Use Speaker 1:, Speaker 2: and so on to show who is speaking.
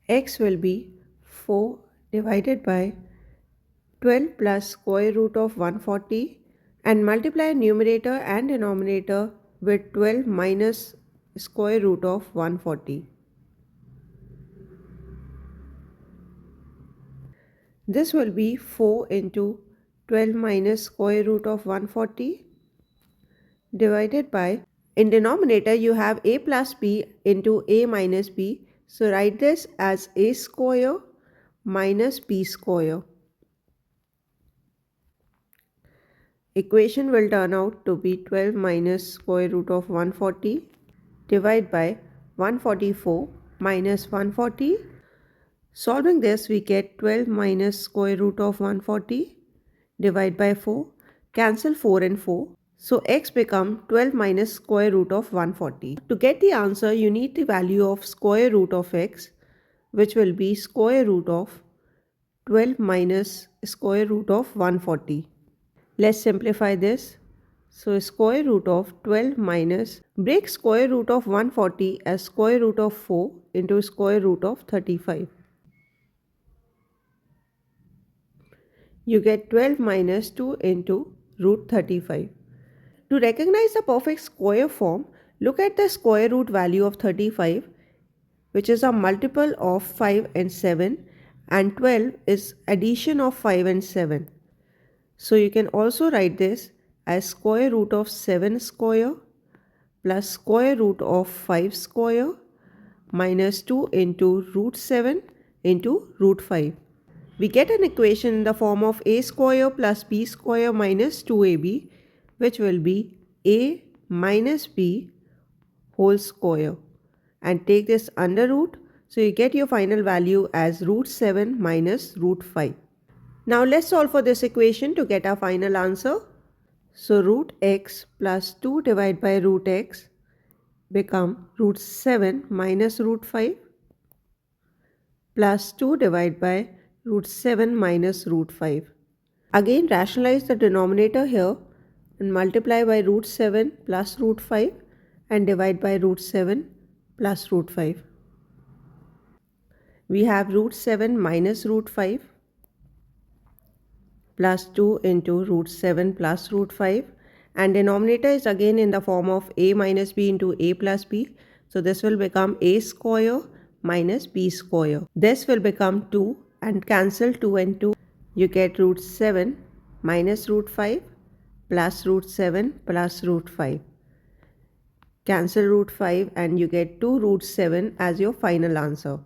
Speaker 1: X will be 4 divided by 12 plus square root of 140 and multiply numerator and denominator with 12 minus square root of 140. This will be 4 into 12 minus square root of 140 divided by, in denominator you have a plus b into a minus b. So write this as a square minus b square. Equation will turn out to be 12 minus square root of 140 divided by 144 minus 140. Solving this, we get 12 minus square root of 140 divided by 4. Cancel 4 and 4. So x become 12 minus square root of 140. To get the answer, you need the value of square root of x, which will be square root of 12 minus square root of 140. Let's simplify this. So square root of 12 minus, break square root of 140 as square root of 4 into square root of 35. You get 12 minus 2 into root 35. To recognize the perfect square form, look at the square root value of 35, which is a multiple of 5 and 7, and 12 is addition of 5 and 7. So you can also write this as square root of 7 square plus square root of 5 square minus 2 into root 7 into root 5. We get an equation in the form of a square plus b square minus 2ab, which will be a minus b whole square, and take this under root. So you get your final value as root 7 minus root 5. Now let's solve for this equation to get our final answer. So root x plus 2 divided by root x become root 7 minus root 5 plus 2 divided by root 7 minus root 5. Again rationalize the denominator here and multiply by root 7 plus root 5 and divide by root 7 plus root 5. We have root 7 minus root 5 plus 2 into root 7 plus root 5, and denominator is again in the form of a minus b into a plus b. So this will become a square minus b square. This will become 2 and cancel 2 and 2. You get root 7 minus root 5 plus root 7 plus root 5. Cancel root 5 and you get 2 root 7 as your final answer.